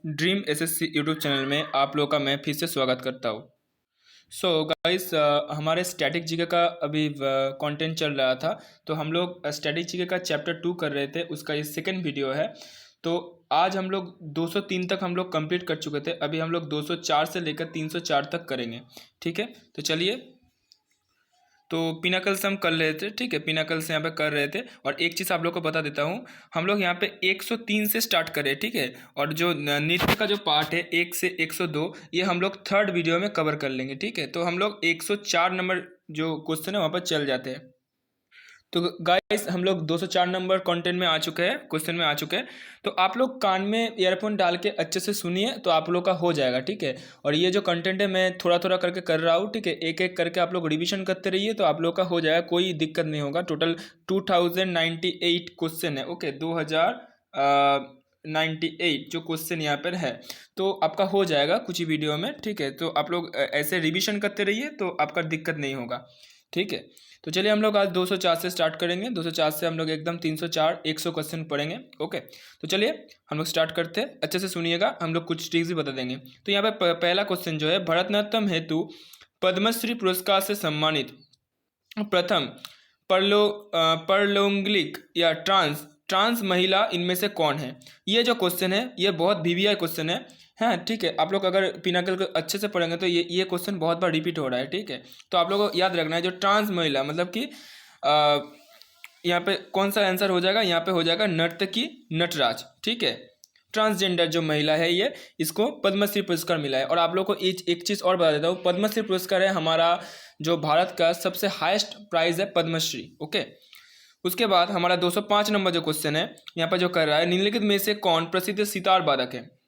Dream SSC YouTube channel में आप लोगों का मैं फिर से स्वागत करता हूँ। सो गाइस, हमारे स्टैटिक जीके का अभी कंटेंट चल रहा था, तो हम लोग स्टैटिक जीके का चैप्टर 2 कर रहे थे। उसका ये सेकंड वीडियो है। तो आज हम लोग 203 तक हम लोग कंप्लीट कर चुके थे। अभी हम लोग 204 से लेकर 304 तक करेंगे। ठीक है, तो चलिए। तो पिनाकल्स हम कर रहे थे, ठीक है, पिनाकल्स यहाँ पे कर रहे थे। और एक चीज़ आप लोग को बता देता हूँ, हम लोग यहाँ पे 103 से स्टार्ट करें, ठीक है। और जो नृत्य का जो पार्ट है 1 से 102, ये हम लोग थर्ड वीडियो में कवर कर लेंगे, ठीक है। तो हम लोग 104 नंबर जो क्वेश्चन है वहाँ पर चल जाते हैं। तो गाइस, हम लोग 204 नंबर कंटेंट में आ चुके हैं, क्वेश्चन में आ चुके हैं। तो आप लोग कान में ईयरफोन डाल के अच्छे से सुनिए, तो आप लोग का हो जाएगा, ठीक है। और ये जो कंटेंट है मैं थोड़ा थोड़ा करके कर रहा हूँ, ठीक है। एक एक करके आप लोग रिवीजन करते रहिए, तो आप लोग का हो जाएगा, कोई दिक्कत नहीं होगा। टोटल 2098 क्वेश्चन है, ओके। 2098 जो क्वेश्चन यहाँ पर है, तो आपका हो जाएगा कुछ ही वीडियो में, ठीक है। तो आप लोग ऐसे रिवीजन करते रहिए, तो आपका दिक्कत नहीं होगा, ठीक है। तो चलिए, हम लोग आज 204 से स्टार्ट करेंगे। 204 से हम लोग एकदम 304 100 क्वेश्चन पढ़ेंगे, ओके। तो चलिए हम लोग स्टार्ट करते हैं। अच्छे से सुनिएगा, हम लोग कुछ ट्रिक्स भी बता देंगे। तो यहाँ पे पहला क्वेश्चन जो है, भरतनाट्यम हेतु पद्मश्री पुरस्कार से सम्मानित प्रथम परलोंगलिक या ट्रांस महिला इनमें से कौन है। ये जो क्वेश्चन है ये बहुत वीवीआई क्वेश्चन है, हाँ, ठीक है। आप लोग अगर पिनाकल को अच्छे से पढ़ेंगे तो ये क्वेश्चन बहुत बार रिपीट हो रहा है, ठीक है। तो आप लोगों को याद रखना है, जो ट्रांस महिला मतलब कि यहाँ पे कौन सा आंसर हो जाएगा, यहाँ पे हो जाएगा नर्तकी नटराज, ठीक है। ट्रांसजेंडर जो महिला है ये, इसको पद्मश्री पुरस्कार मिला है। और आप लोग को एक चीज़ और बता देता हूँ, पद्मश्री पुरस्कार है हमारा जो भारत का सबसे हाईएस्ट प्राइज है, पद्मश्री, ओके। उसके बाद हमारा 205 नंबर जो क्वेश्चन है यहाँ पर जो कर रहा है, निम्नलिखित में से कौन प्रसिद्ध सितार वादक है।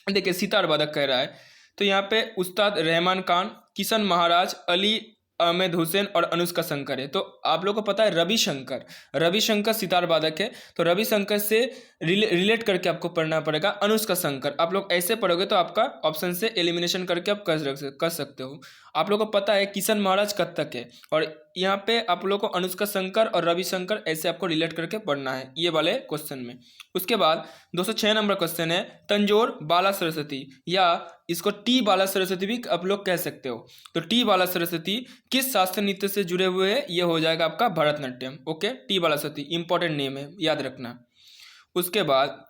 देखिए, सितार वादक कह रहा है, तो यहाँ पे उस्ताद रहमान खान, किशन महाराज, अली अहमद हुसैन और अनुष्का शंकर है। तो आप लोगों को पता है रविशंकर सितार वादक है। तो रविशंकर से रिलेट करके आपको पढ़ना पड़ेगा अनुष्का शंकर। आप लोग ऐसे पढ़ोगे तो आपका ऑप्शन से एलिमिनेशन करके आप कर सकते हो। आप लोगों को पता है किशन महाराज कथक है, और यहाँ पे आप लोग को अनुष्का शंकर और रविशंकर ऐसे आपको रिलेट करके पढ़ना है ये वाले क्वेश्चन में। उसके बाद 206 नंबर क्वेश्चन है, तंजोर बाला सरस्वती या इसको टी बाला सरस्वती भी आप लोग कह सकते हो। तो टी बाला सरस्वती किस शास्त्रीय नृत्य से जुड़े हुए हैं, ये हो जाएगा आपका भरतनाट्यम, ओके। टी बाला सरस्वती इंपॉर्टेंट नेम है, याद रखना। उसके बाद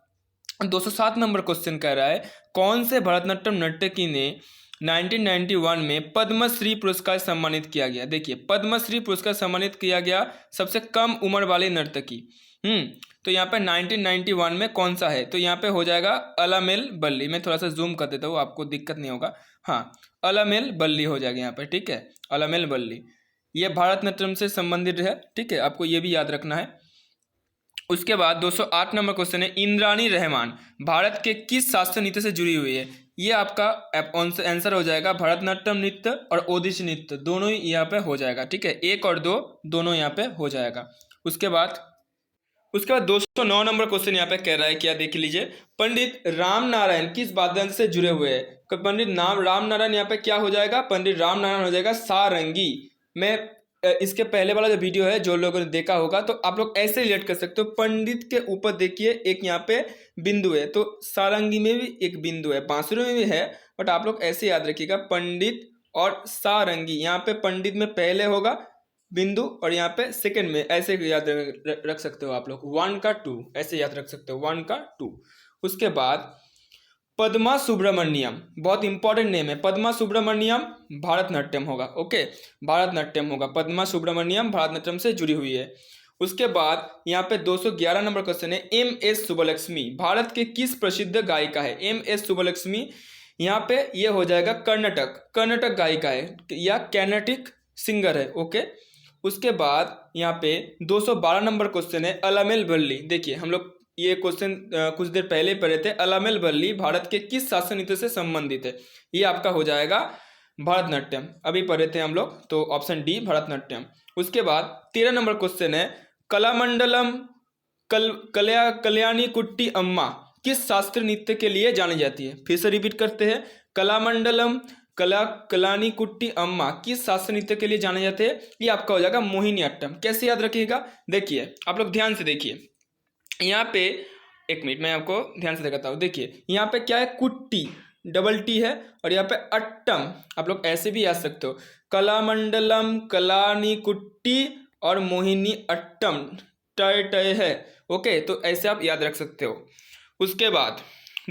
207 नंबर क्वेश्चन कह रहा है, कौन से भरतनाट्यम नर्तकी ने 1991 में पद्मश्री पुरस्कार सम्मानित किया गया। देखिए, पद्मश्री पुरस्कार सम्मानित किया गया सबसे कम उम्र वाली नर्तकी। तो यहाँ पे 1991 में कौन सा है, तो यहाँ पे हो जाएगा अलामेल बल्ली। मैं थोड़ा सा जूम कर देता हूँ, आपको दिक्कत नहीं होगा। हाँ, अलामेल बल्ली हो जाएगा यहाँ पे, ठीक है, अलामेल बल्ली। ये भारतनाट्यम से संबंधित है, ठीक है, आपको ये भी याद रखना है। उसके बाद 208 नंबर क्वेश्चन है, इंद्राणी रहमान भारत के किस शास्त्रीय नृत्य से जुड़ी हुई है। ये आपका आंसर हो जाएगा भरतनाट्यम नृत्य और ओडिसी नृत्य, दोनों ही यहाँ पे हो जाएगा, ठीक है। 1 और 2 दोनों यहाँ पे हो जाएगा। उसके बाद 209 नंबर क्वेश्चन यहाँ पे कह रहा है, क्या देख लीजिए, पंडित राम नारायण किस वाद्ययंत्र से जुड़े हुए हैं। पंडित राम नारायण यहाँ पे क्या हो जाएगा, पंडित राम नारायण हो जाएगा सारंगी। मैं इसके पहले वाला जो वीडियो है जो लोगों ने देखा होगा, तो आप लोग ऐसे रिलेट कर सकते हो। पंडित के ऊपर देखिए एक यहाँ पे बिंदु है, तो सारंगी में भी एक बिंदु है, बांसुरी में भी है, बट आप लोग ऐसे याद रखिएगा, पंडित और सारंगी। यहाँ पे पंडित में पहले होगा बिंदु और यहाँ पे सेकंड में, ऐसे याद रख सकते हो आप लोग। 1 का 2 ऐसे याद रख सकते हो, 1 का 2। उसके बाद पद्मा सुब्रमण्यम, बहुत इंपॉर्टेंट नेम है, पद्मा सुब्रमण्यम भारतनाट्यम होगा, ओके, भारतनाट्यम होगा। पद्मा सुब्रमण्यम भारतनाट्यम से जुड़ी हुई है। उसके बाद यहाँ पे 211 नंबर क्वेश्चन है, MS सुब्बलक्ष्मी भारत के किस प्रसिद्ध गायिका है। MS सुब्बलक्ष्मी यहाँ पे ये हो जाएगा कर्नाटक गायिका है या कैनेटिक सिंगर है, ओके। उसके बाद यहाँ पे 212 नंबर क्वेश्चन है, अलामेल बल्ली। देखिए, हम लोग ये क्वेश्चन कुछ देर पहले पढ़े थे, अलामेल बल्ली भारत के किस शास्त्रीय नृत्य से संबंधित है। ये आपका हो जाएगा भरतनाट्यम, अभी पढ़े थे हम लोग, तो ऑप्शन डी भरतनाट्यम। उसके बाद 13 नंबर क्वेश्चन है, कलामंडलम कल्याणी कुट्टी अम्मा किस शास्त्रीय नृत्य के लिए जानी जाती है। फिर से रिपीट करते हैं, कलामंडलम कलानी कुट्टी अम्मा किस शास्त्रीय नृत्य के लिए जाने जाते हैं। ये आपका हो जाएगा मोहिनीअट्टम। कैसे याद रखिएगा, देखिए आप लोग ध्यान से देखिए, यहाँ पे एक मिनट मैं आपको ध्यान से दिखाता हूँ। देखिए यहाँ पे क्या है, कुट्टी, डबल टी है, और यहाँ पे अट्टम, आप लोग ऐसे भी याद सकते हो, कलामंडलम, कलानी कुट्टी और मोहिनी अट्टम, टय टय है। ओके, तो ऐसे आप याद रख सकते हो। उसके बाद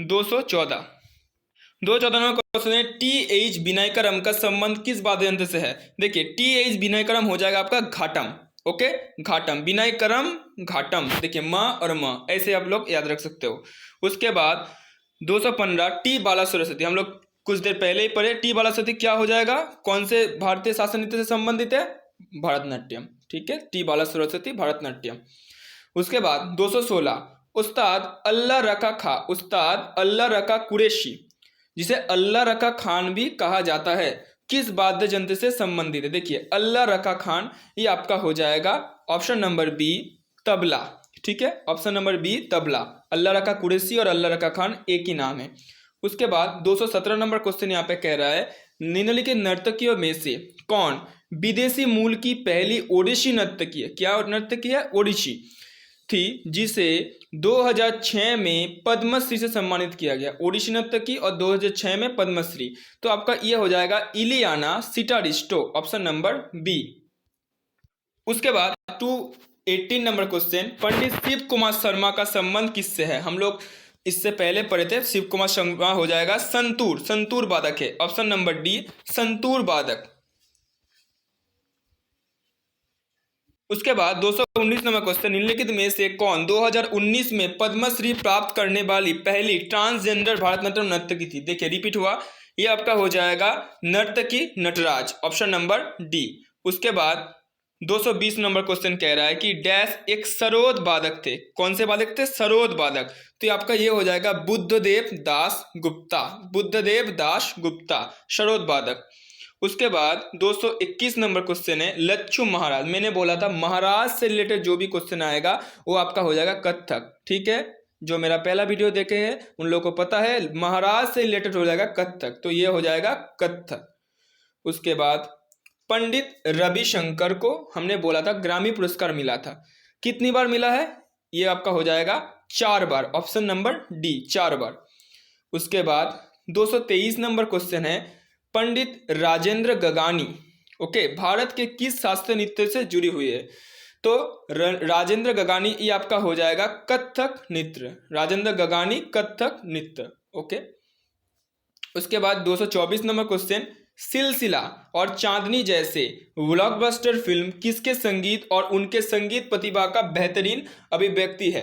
214 नंबर क्वेश्चन है, टी एच विनायकरम का संबंध किस वाद्य यंत्र से है। देखिए टी एच विनायकरम हो जाएगा आपका घाटम। ओके, घाटम, विनायकरम, घाटम। देखिए म और म ऐसे आप लोग याद रख सकते हो। उसके बाद 215 टी बाला सरस्वती, हम लोग कुछ देर पहले ही पढ़े। टी बाला सरस्वती क्या हो जाएगा, कौन से भारतीय शास्त्रीय नृत्य से संबंधित है, भरतनाट्यम। ठीक है, टी बाला सरस्वती भरतनाट्यम। उसके बाद 216 उस्ताद अल्लाह रका खा, उस्ताद अल्लाह रका कुरैशी, जिसे अल्लाह रका खान भी कहा जाता है, किस वाद्य यंत्र से संबंधित है। देखिए अल्लाह रका खान, ये आपका हो जाएगा ऑप्शन नंबर बी, तबला। ठीक है, ऑप्शन नंबर बी तबला। अल्लाह रका कुरैशी और अल्लाह रका खान एक ही नाम है। उसके बाद 217 नंबर क्वेश्चन यहाँ पे कह रहा है, निम्नलिखित नर्तकियों में से कौन विदेशी मूल की पहली ओडिसी नर्तकी है। क्या नर्तकी है, ओडिसी थी, जिसे 2006 में पद्मश्री से सम्मानित किया गया। ओडिसी नर्तकी और 2006 में पद्मश्री। तो आपका ये हो जाएगा इलियाना सिटारिस्टो, ऑप्शन नंबर बी। उसके बाद 218 नंबर क्वेश्चन, पंडित शिव कुमार शर्मा का संबंध किससे है। हम लोग इससे पहले पढ़े थे। शिव कुमार शर्मा हो जाएगा संतूर, संतूर वादक है, ऑप्शन नंबर डी, संतूर वादक। उसके बाद 219 नंबर क्वेश्चन, निम्नलिखित में से कौन 2019 में पद्मश्री प्राप्त करने वाली पहली ट्रांसजेंडर भारतनाट्यम नर्तकी थी। देखिए रिपीट हुआ, ये आपका हो जाएगा नर्तकी नटराज, ऑप्शन नंबर डी। उसके बाद 220 नंबर क्वेश्चन कह रहा है कि डैश एक सरोद वादक थे। कौन से वादक थे, सरोद वादक। तो आपका ये हो जाएगा बुद्धदेव दास गुप्ता, बुद्धदेव दास गुप्ता, सरोद वादक। उसके बाद 221 नंबर क्वेश्चन है, लच्छू महाराज। मैंने बोला था महाराज से रिलेटेड जो भी क्वेश्चन आएगा वो आपका हो जाएगा कथक। ठीक है, जो मेरा पहला वीडियो देखे हैं उन लोगों को पता है, महाराज से रिलेटेड हो जाएगा कथक, तो ये हो जाएगा कथक। उसके बाद पंडित रविशंकर को हमने बोला था ग्रामी पुरस्कार मिला था, कितनी बार मिला है, ये आपका हो जाएगा 4 बार, ऑप्शन नंबर डी, 4 बार। उसके बाद 223 नंबर क्वेश्चन है, पंडित राजेंद्र गगानी, ओके, भारत के किस शास्त्रीय नृत्य से जुड़ी हुई है। तो राजेंद्र गगानी, ये आपका हो जाएगा कथक नृत्य, राजेंद्र गगानी कथक नृत्य। ओके, उसके बाद 224 नंबर क्वेश्चन, सिलसिला और चांदनी जैसे ब्लॉकबस्टर फिल्म किसके संगीत और उनके संगीत प्रतिभा का बेहतरीन अभिव्यक्ति है।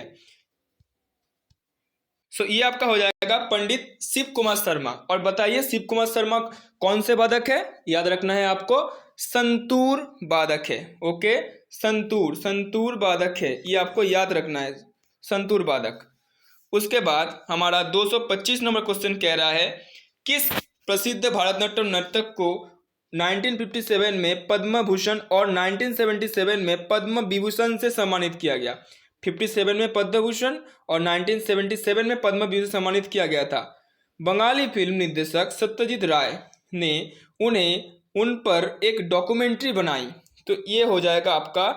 सो ये आपका हो जाएगा पंडित शिव कुमार शर्मा। और बताइए शिव कुमार शर्मा कौन से वादक है, याद रखना है आपको, संतूर वादक है। ओके, संतूर, संतूर वादक है, ये आपको याद रखना है, संतूर वादक। उसके बाद हमारा 225 नंबर क्वेश्चन कह रहा है, किस प्रसिद्ध भारतनाट्यम नर्तक को 1957 में पद्म भूषण और 1977 में पद्म विभूषण से सम्मानित किया गया। 57 में पद्म भूषण और 1977 में पद्म विभूषण से सम्मानित किया गया था। बंगाली फिल्म निर्देशक सत्यजीत राय ने उन पर एक डॉक्यूमेंट्री बनाई। तो ये हो जाएगा आपका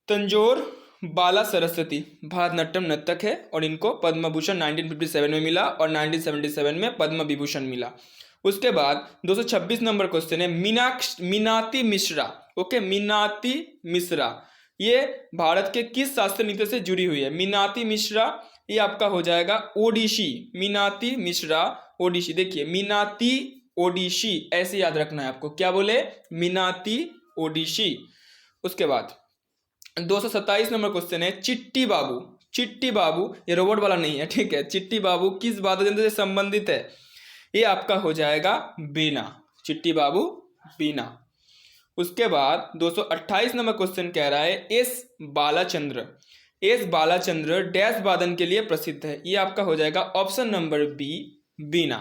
तंजौर बाला सरस्वती, भारतनाट्यम नर्तक है और इनको पद्म भूषण 1957 में मिला और 1977 में पद्म विभूषण मिला। उसके बाद 226 नंबर क्वेश्चन है, मीनाती मिश्रा। ओके, मीनाती मिश्रा ये भारत के किस शास्त्रीय नृत्य से जुड़ी हुई है। मीनाती मिश्रा ये आपका हो जाएगा ओडिसी, मीनाती मिश्रा ओडिसी। देखिए मीनाती ओडिसी ऐसे याद रखना है आपको, क्या बोले, मीनाती ओडिसी। उसके बाद 227 नंबर क्वेश्चन है, चिट्टी बाबू। चिट्टी बाबू ये रोबोट वाला नहीं है, ठीक है। चिट्टी बाबू किस वाद्य यंत्र से संबंधित है, ये आपका हो जाएगा बीना, चिट्टी बाबू बीना। उसके बाद 228 नंबर क्वेश्चन कह रहा है, S Balachandra. S Balachandra dash वादन के लिए प्रसिद्ध है, ये आपका हो जाएगा ऑप्शन नंबर बी, बीना।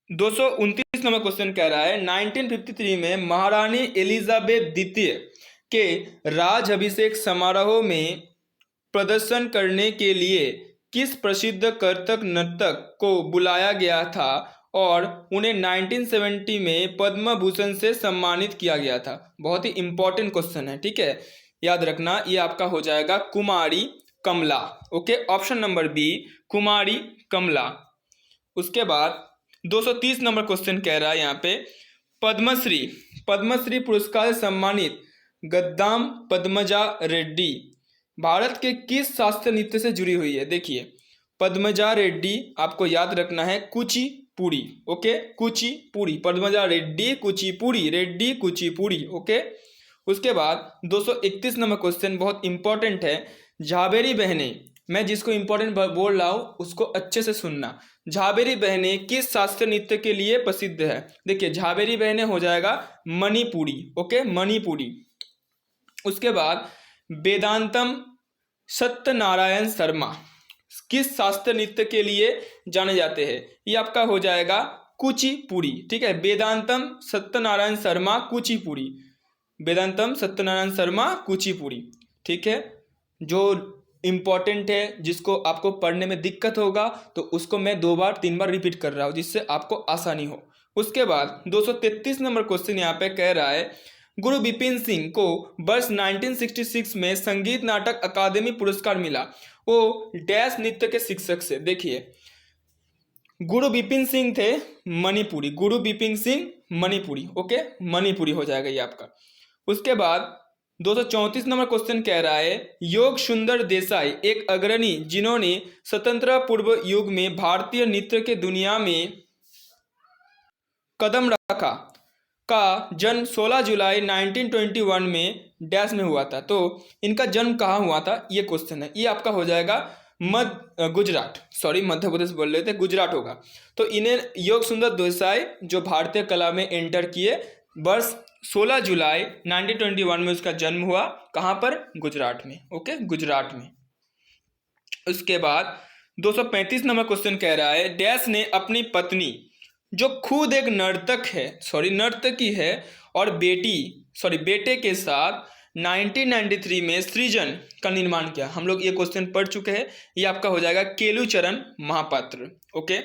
229 नंबर क्वेश्चन कह रहा है, 1953 में महारानी एलिजाबेथ द्वितीय के राज अभिषेक समारोह में प्रदर्शन करने के लिए किस प्रसिद्ध कर्तक नर्तक को बुलाया गया था और उन्हें 1970 में पद्म भूषण से सम्मानित किया गया था। बहुत ही इंपॉर्टेंट क्वेश्चन है, ठीक है, याद रखना। ये आपका हो जाएगा कुमारी कमला। ओके, ऑप्शन नंबर बी कुमारी कमला। उसके बाद 230 नंबर क्वेश्चन कह रहा है यहाँ पे, पद्मश्री पद्मश्री पुरस्कार से सम्मानित गद्दाम पद्मजा रेड्डी भारत के किस शास्त्रीय नृत्य से जुड़ी हुई है? देखिए, पद्मजा रेड्डी आपको याद रखना है कुचिपुड़ी। ओके, कुचिपुड़ी, पद्मजा रेड्डी कुचिपुड़ी। ओके, उसके बाद 231 नंबर क्वेश्चन बहुत इंपॉर्टेंट है, झाबेरी बहनें। मैं जिसको इंपॉर्टेंट बोल रहा हूँ उसको अच्छे से सुनना। झाबेरी बहनें किस शास्त्रीय नृत्य के लिए प्रसिद्ध है? देखिए, झाबेरी बहनें हो जाएगा मणिपुरी। ओके, मणिपुरी। उसके बाद वेदांतम सत्यनारायण शर्मा किस शास्त्रीय नृत्य के लिए जाने जाते हैं? ये आपका हो जाएगा कुचिपुड़ी। ठीक है, वेदांतम सत्यनारायण शर्मा कुचिपुड़ी, वेदांतम सत्यनारायण शर्मा कुचिपुड़ी। ठीक है, जो इम्पॉर्टेंट है, जिसको आपको पढ़ने में दिक्कत होगा तो उसको मैं 2 बार 3 बार रिपीट कर रहा हूँ जिससे आपको आसानी हो। उसके बाद 233 नंबर क्वेश्चन यहाँ पे कह रहा है, गुरु बिपिन सिंह को वर्ष 1966 में संगीत नाटक अकादमी पुरस्कार मिला, वो डैश नृत्य के शिक्षक से। देखिए, गुरु बिपिन सिंह थे मणिपुरी, गुरु बिपिन सिंह मणिपुरी। ओके, मणिपुरी हो जाएगा ये आपका। उसके बाद 234 नंबर क्वेश्चन कह रहा है, योग सुंदर देसाई एक अग्रणी जिन्होंने स्वतंत्रता पूर्व युग में भारतीय नृत्य के दुनिया में कदम रखा का जन्म 16 जुलाई 1921 में डैश में हुआ था। तो इनका जन्म कहाँ हुआ था ये क्वेश्चन है। ये आपका हो जाएगा गुजरात, सॉरी मध्य प्रदेश बोल रहे थे, गुजरात होगा। तो इन्हें योग सुंदर देसाई जो भारतीय कला में एंटर किए वर्ष 16 जुलाई 1921 में उसका जन्म हुआ। कहाँ पर? गुजरात में। ओके, गुजरात में। उसके बाद 235 नंबर क्वेश्चन कह रहा है, डैश ने अपनी पत्नी जो खुद एक नर्तकी है और बेटे के साथ 1993 में सृजन का निर्माण किया। हम लोग ये क्वेश्चन पढ़ चुके हैं। ये आपका हो जाएगा केलुचरण महापात्र। ओके,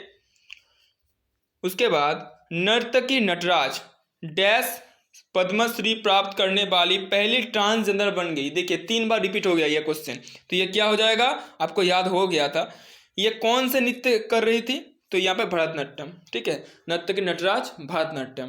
उसके बाद नर्तकी नटराज डैश पद्मश्री प्राप्त करने वाली पहली ट्रांसजेंडर बन गई। देखिए, 3 बार रिपीट हो गया ये क्वेश्चन, तो ये क्या हो जाएगा? आपको याद हो गया था। ये कौन से नृत्य कर रही थी? तो यहाँ पे भरतनाट्यम। ठीक है, नर्तकी नटराज भरतनाट्यम।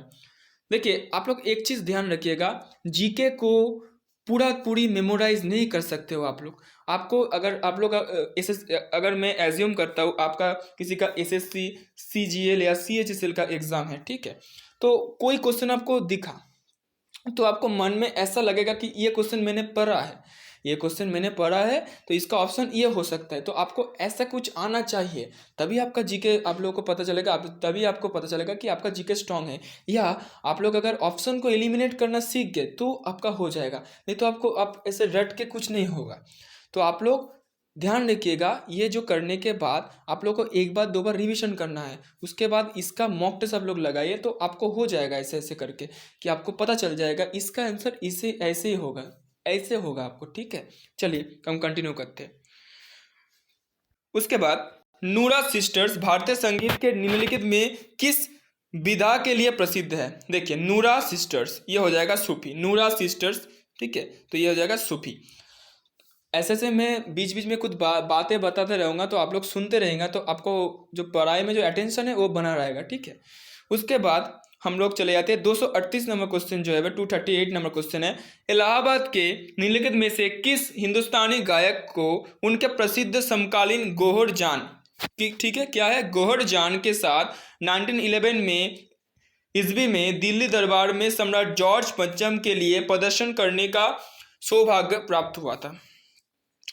देखिए, आप लोग एक चीज़ ध्यान रखिएगा, जीके को पूरी मेमोराइज नहीं कर सकते हो आप लोग। आपको अगर आप लोग अगर मैं एज्यूम करता हूँ आपका किसी का एसएससी सीजीएल या सीएचएसएल का एग्ज़ाम है, ठीक है, तो कोई क्वेश्चन आपको दिखा तो आपको मन में ऐसा लगेगा कि ये क्वेश्चन मैंने पढ़ा है, तो इसका ऑप्शन ये हो सकता है। तो आपको ऐसा कुछ आना चाहिए, तभी आपका जीके आप लोगों को पता चलेगा, तभी आपको पता चलेगा कि आपका जीके स्ट्रांग है। या आप लोग अगर ऑप्शन को एलिमिनेट करना सीख गए तो आपका हो जाएगा, नहीं तो आपको आप ऐसे रट के कुछ नहीं होगा। तो आप लोग ध्यान रखिएगा, ये जो करने के बाद आप लोग को 1 बार 2 बार रिवीजन करना है। उसके बाद इसका मॉक टेस्ट आप लोग लगाइए तो आपको हो जाएगा ऐसे ऐसे करके कि आपको पता चल जाएगा इसका आंसर इसे ऐसे ही होगा, ऐसे होगा आपको। ठीक है, चलिए हम कंटिन्यू करते हैं। उसके बाद नूरा सिस्टर्स भारतीय संगीत के निम्नलिखित में किस विधा के लिए प्रसिद्ध है? देखिए, नूरा सिस्टर्स ये हो जाएगा सूफी, नूरा सिस्टर्स। ठीक है, तो ये हो जाएगा सूफी। ऐसे मैं बीच बीच में कुछ बातें बताते रहूँगा तो आप लोग सुनते रहेंगे, तो आपको जो पढ़ाई में जो अटेंशन है वो बना रहेगा। ठीक है, उसके बाद हम लोग चले जाते हैं 238 नंबर क्वेश्चन जो है वह 238 नंबर क्वेश्चन है, इलाहाबाद के निम्नलिखित में से किस हिंदुस्तानी गायक को उनके प्रसिद्ध समकालीन गौहर जान, ठीक है क्या है, गौहर जान के साथ 1911 में ईस्वी में दिल्ली दरबार में सम्राट जॉर्ज पंचम के लिए प्रदर्शन करने का सौभाग्य प्राप्त हुआ था?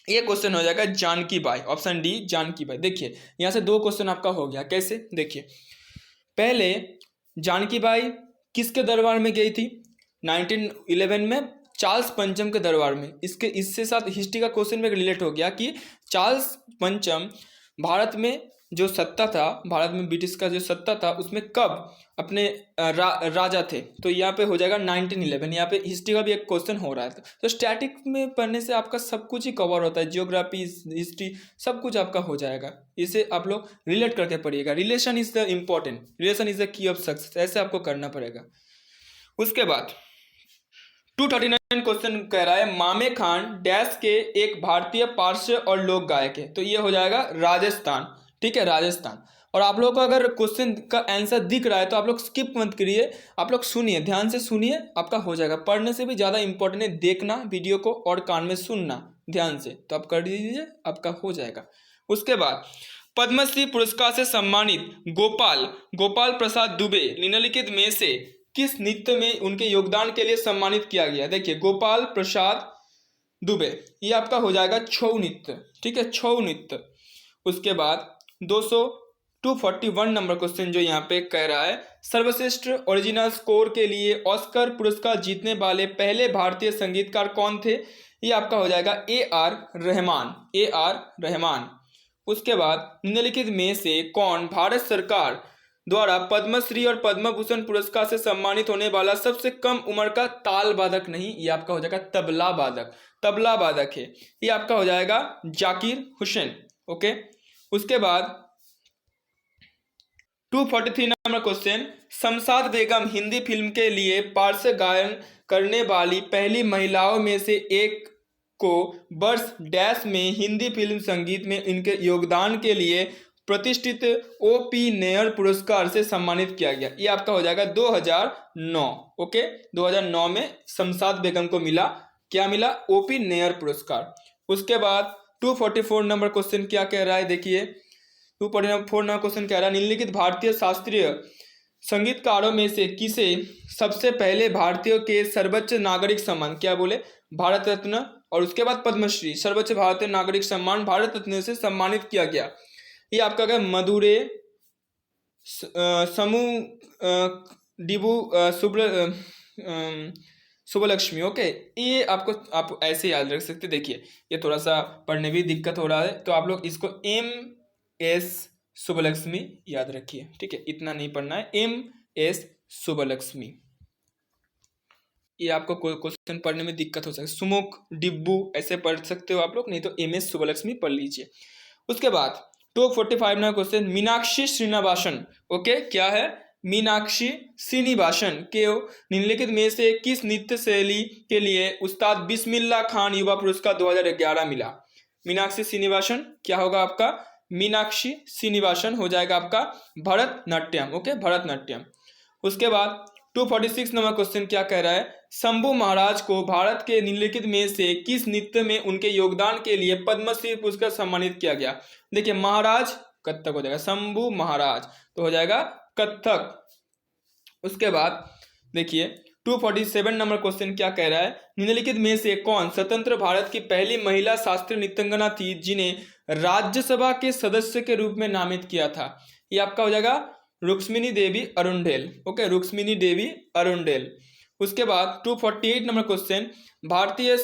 ये क्वेश्चन हो जाएगा जानकी बाई, ऑप्शन डी जानकी बाई। देखिए, यहाँ से 2 क्वेश्चन आपका हो गया। कैसे? देखिए, पहले जानकी बाई किसके दरबार में गई थी? 1911 में चार्ल्स पंचम के दरबार में। इससे साथ हिस्ट्री का क्वेश्चन में रिलेट हो गया कि चार्ल्स पंचम भारत में जो सत्ता था, भारत में ब्रिटिश का जो सत्ता था उसमें कब अपने राजा थे। तो यहाँ पे हो जाएगा 1911। यहाँ पे हिस्ट्री का भी एक क्वेश्चन हो रहा है। तो स्टैटिक में पढ़ने से आपका सब कुछ ही कवर होता है, जियोग्राफी हिस्ट्री सब कुछ आपका हो जाएगा। इसे आप लोग रिलेट करके पढ़िएगा। Relation is the important, relation is the key of success, ऐसे आपको करना पड़ेगा। उसके बाद 239 क्वेश्चन कह रहा है मामे खान डैश के एक भारतीय पार्श्व और लोक गायक है, तो ये हो जाएगा राजस्थान। ठीक है, राजस्थान। और आप लोगों को अगर क्वेश्चन का आंसर दिख रहा है तो आप लोग स्किप मत करिए, आप लोग सुनिए, ध्यान से सुनिए, आपका हो जाएगा। पढ़ने से भी ज़्यादा इंपॉर्टेंट है देखना वीडियो को और कान में सुनना ध्यान से, तो आप कर दीजिए, आपका हो जाएगा। उसके बाद पद्मश्री पुरस्कार से सम्मानित गोपाल प्रसाद दुबे निम्नलिखित में से किस नृत्य में उनके योगदान के लिए सम्मानित किया गया? देखिए, गोपाल प्रसाद दुबे, ये आपका हो जाएगा छऊ नृत्य। ठीक है, छऊ नृत्य। उसके बाद 241 नंबर क्वेश्चन जो यहाँ पे कह रहा है सर्वश्रेष्ठ ओरिजिनल स्कोर के ऑस्कर पुरस्कार जीतने वाले पहले भारतीय संगीतकार कौन थे? ये आपका हो जाएगा A.R. रहमान। उसके बाद निम्नलिखित में से कौन भारत सरकार द्वारा पद्मश्री और पद्म भूषण पुरस्कार से सम्मानित होने वाला सबसे कम उम्र का ताल वादक नहीं? ये आपका हो जाएगा तबला वादक है, ये आपका हो जाएगा जाकिर हुसैन। ओके, उसके बाद 243 number question Shamshad Begum Hindi film के लिए पार्श्व गायन करने वाली पहली महिलाओं में से एक को वर्ष डैश में हिंदी फिल्म संगीत में इनके योगदान के लिए प्रतिष्ठित O.P. नैयर पुरस्कार से सम्मानित किया गया? ये आपका हो जाएगा 2009। ओके, 2009 में शमशाद बेगम को मिला, क्या मिला? O.P. नैयर पुरस्कार। उसके बाद 244 नंबर क्वेश्चन क्या कह रहा है? देखिए 244 नंबर क्वेश्चन कह रहा है निम्नलिखित भारतीय शास्त्रीय संगीतकारों में से किसे सबसे पहले भारतीयों के सर्वोच्च नागरिक सम्मान, क्या बोले? भारत रत्न और उसके बाद पद्मश्री, सर्वोच्च भारतीय नागरिक सम्मान भारत रत्न से सम्मानित किया गया? ये आपका क्या? मधुरे डिबू सुबलक्ष्मी। ओके, ये आपको आप ऐसे याद रख सकते। देखिए, ये थोड़ा सा पढ़ने भी दिक्कत हो रहा है तो आप लोग इसको MS सुबलक्ष्मी याद रखिए। ठीक है, इतना नहीं पढ़ना है, MS सुबलक्ष्मी। ये आपको कोई क्वेश्चन पढ़ने में दिक्कत हो सकती है, सुमुख डिब्बू ऐसे पढ़ सकते हो आप लोग, नहीं तो MS सुबलक्ष्मी पढ़ लीजिए। उसके बाद 245 number question Meenakshi Srinivasan. Okay, क्या है? मीनाक्षी श्रीनिवासन के निम्नलिखित में से किस नृत्य शैली के लिए उस्ताद बिस्मिल्लाह खान युवा पुरस्कार 2011 मिला? मीनाक्षी श्रीनिवासन क्या होगा आपका? मीनाक्षी श्रीनिवासन हो जाएगा आपका भरतनाट्यम। ओके, भरतनाट्यम। उसके बाद 246 नंबर क्वेश्चन क्या कह रहा है? शंभू महाराज को भारत के निम्नलिखित में से किस नृत्य में उनके योगदान के लिए पद्मश्री पुरस्कार सम्मानित किया गया? देखिए, महाराज कथक हो जाएगा, शंभू महाराज तो हो जाएगा कथक। उसके बाद देखिए 247 नंबर क्वेश्चन क्या कह रहा है? निम्नलिखित में से कौन स्वतंत्र भारत की पहली महिला शास्त्रीय नृत्यांगना थी जिन्हें राज्यसभा के सदस्य के रूप में नामित किया था? ये आपका हो जाएगा रुक्मिणी देवी अरुंडेल। ओके, रुक्मिणी देवी अरुंडेल। उसके बाद 248 नंबर क्वेश्चन भारतीय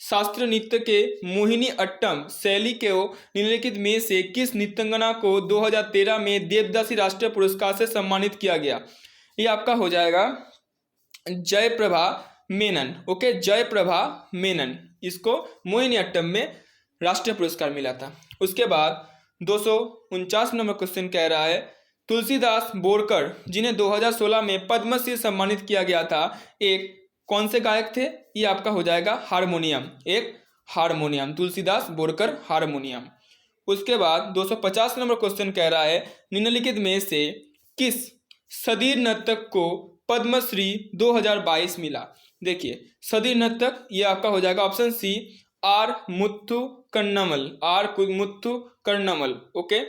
शास्त्रीय नृत्य के मोहिनी अट्टम शैली के निम्नलिखित में से किस नृत्यांगना को 2013 में देवदासी राष्ट्रीय पुरस्कार से सम्मानित किया गया? ये आपका हो जाएगा जयप्रभा मेनन। ओके, जयप्रभा मेनन, इसको मोहिनी अट्टम में राष्ट्रीय पुरस्कार मिला था। उसके बाद 249 नंबर क्वेश्चन कह रहा है तुलसीदास बोरकर जिन्हें 2016 में पद्मश्री सम्मानित किया गया था, एक कौन से गायक थे? ये आपका हो जाएगा हारमोनियम, एक हारमोनियम, तुलसीदास बोरकर हारमोनियम। उसके बाद 250 नंबर क्वेश्चन कह रहा है निम्नलिखित में से किस सदीर नर्तक को पद्मश्री 2022 मिला? देखिए, सदीर नर्तक ये आपका हो जाएगा option C R. Muthu Karnamal. Okay,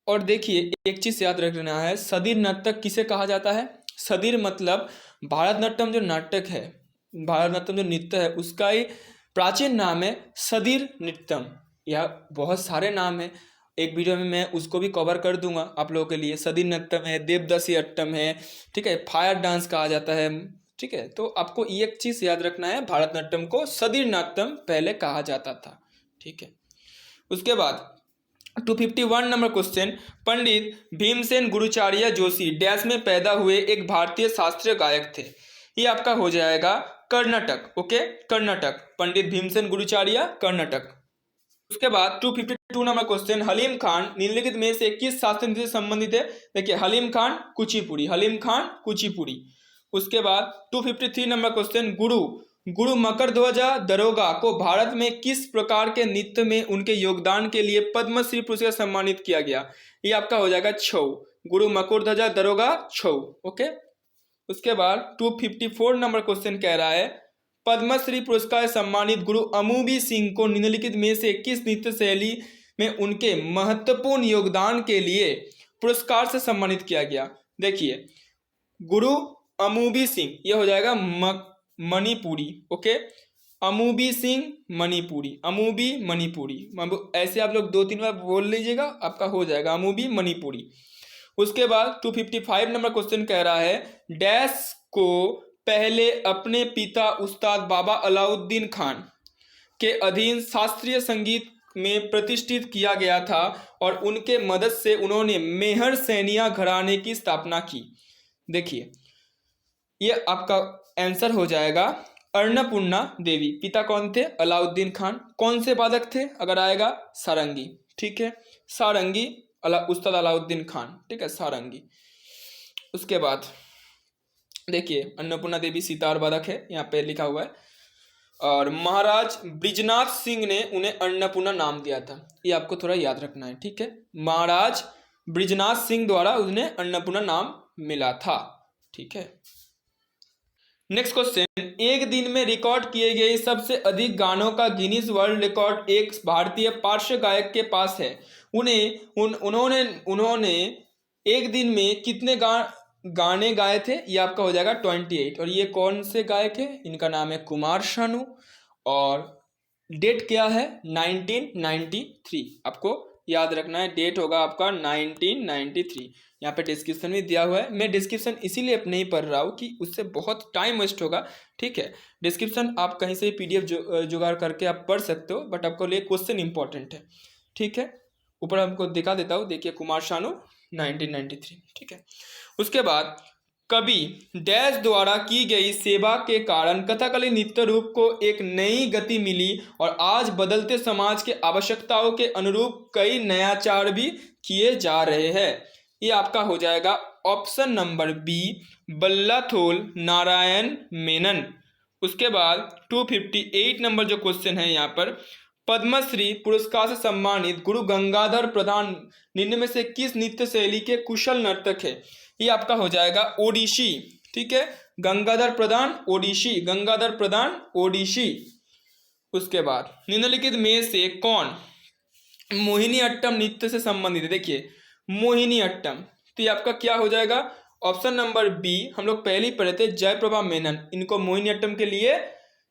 और देखिए एक चीज याद रखना है, सदीर नर्तक किसे कहा जाता है? सदीर मतलब भारतनाट्यम जो नाटक है, भारतनाट्यम जो नृत्य है उसका ही प्राचीन नाम है सदीर नृत्यम। यह बहुत सारे नाम है, एक वीडियो में मैं उसको भी कवर कर दूंगा आप लोगों के लिए। सदीर नृत्यम है, देवदासी अट्टम है, ठीक है, फायर डांस कहा जाता है। ठीक है, तो आपको एक चीज याद रखना है, भारतनाट्यम को सदीर नाट्यम पहले कहा जाता था। ठीक है, उसके बाद 251 number question Pandit Bhimsen गुरुचार्य Joshi dash में पैदा हुए एक भारतीय शास्त्रीय गायक थे? ये आपका हो जाएगा कर्नाटक। ओके, कर्नाटक, पंडित भीमसेन गुरुचार्य कर्नाटक। उसके बाद 252 नंबर क्वेश्चन हलीम खान निम्नलिखित में से किस शास्त्रीय नृत्य से संबंधित है? देखिए, हलीम खान कुचिपुड़ी। उसके बाद 253 नंबर क्वेश्चन, गुरु मकरध्वजा दरोगा को भारत में किस प्रकार के नृत्य में उनके योगदान के लिए पद्मश्री पुरस्कार सम्मानित किया गया? ये आपका हो जाएगा छऊ, गुरु मकरध्वजा दरोगा छऊ। ओके। उसके बाद 254 नंबर क्वेश्चन कह रहा है, पद्मश्री पुरस्कार सम्मानित गुरु अमूबी सिंह को निम्नलिखित में से किस नृत्य शैली में उनके महत्वपूर्ण योगदान के लिए पुरस्कार से सम्मानित किया गया? देखिए, गुरु अमूबी सिंह, यह हो जाएगा मणिपुरी। ओके, अमूबी सिंह मणिपुरी, अमूबी मणिपुरी, ऐसे आप लोग 2-3 बार बोल लीजिएगा, आपका हो जाएगा अमूबी मणिपुरी। उसके बाद 255 नंबर क्वेश्चन कह रहा है, डैश को पहले अपने पिता उस्ताद बाबा अलाउद्दीन खान के अधीन शास्त्रीय संगीत में प्रतिष्ठित किया गया था और उनके मदद से उन्होंने मेहर सैनिया घराने की स्थापना की। देखिए, ये आपका आंसर हो जाएगा अन्नपूर्णा देवी। पिता कौन थे? अलाउद्दीन खान। कौन से वादक थे? अगर आएगा सारंगी। ठीक है, सारंगी, उस्ताद अलाउद्दीन खान। ठीक है, सारंगी। उसके बाद देखिए, अन्नपूर्णा देवी सितार वादक है, यहाँ पे लिखा हुआ है। और महाराज ब्रिजनाथ सिंह ने उन्हें अन्नपूर्णा नाम दिया था, ये आपको थोड़ा याद रखना है। ठीक है, महाराज ब्रिजनाथ सिंह द्वारा उन्हें अन्नपूर्णा नाम मिला था। ठीक है। नेक्स्ट क्वेश्चन, एक दिन में रिकॉर्ड किए गए सबसे अधिक गानों का गिनीज वर्ल्ड रिकॉर्ड एक भारतीय पार्श्व गायक के पास है। उन्होंने एक दिन में कितने गाने गाए थे? ये आपका हो जाएगा 28। और ये कौन से गायक है? इनका नाम है कुमार शानू। और डेट क्या है? 1993। आपको याद रखना है, डेट होगा आपका 1993। यहाँ पे डिस्क्रिप्शन में दिया हुआ है। मैं डिस्क्रिप्शन इसीलिए नहीं पढ़ रहा हूँ कि उससे बहुत टाइम वेस्ट होगा। ठीक है, डिस्क्रिप्शन आप कहीं से PDF जुगाड़ करके आप पढ़ सकते हो, बट आपको लिए क्वेश्चन इंपॉर्टेंट है। ठीक है, ऊपर हमको दिखा देता हूँ, देखिए, कुमार शानू 1993। ठीक है। उसके बाद, कवि डैश द्वारा की गई सेवा के कारण कथकली नृत्य रूप को एक नई गति मिली और आज बदलते समाज के आवश्यकताओं के अनुरूप कई नयाचार भी किए जा रहे हैं। ये आपका हो जाएगा option number B, Vallathol Narayana Menon. उसके बाद 258 नंबर जो क्वेश्चन है यहाँ पर, पद्मश्री पुरस्कार से सम्मानित गुरु गंगाधर प्रधान निम्न में से किस नृत्य शैली के कुशल नर्तक है? ये आपका हो जाएगा ओडिशी। ठीक है, गंगाधर प्रधान ओडिशी, गंगाधर प्रधान ओडिशी। उसके बाद, निम्नलिखित में से कौन मोहिनी अट्टम नृत्य से संबंधित है? देखिए, मोहिनी अट्टम, तो ये आपका क्या हो जाएगा? ऑप्शन नंबर बी, हम लोग पहले ही पढ़े थे, जयप्रभा मेनन। इनको मोहिनी अट्टम के लिए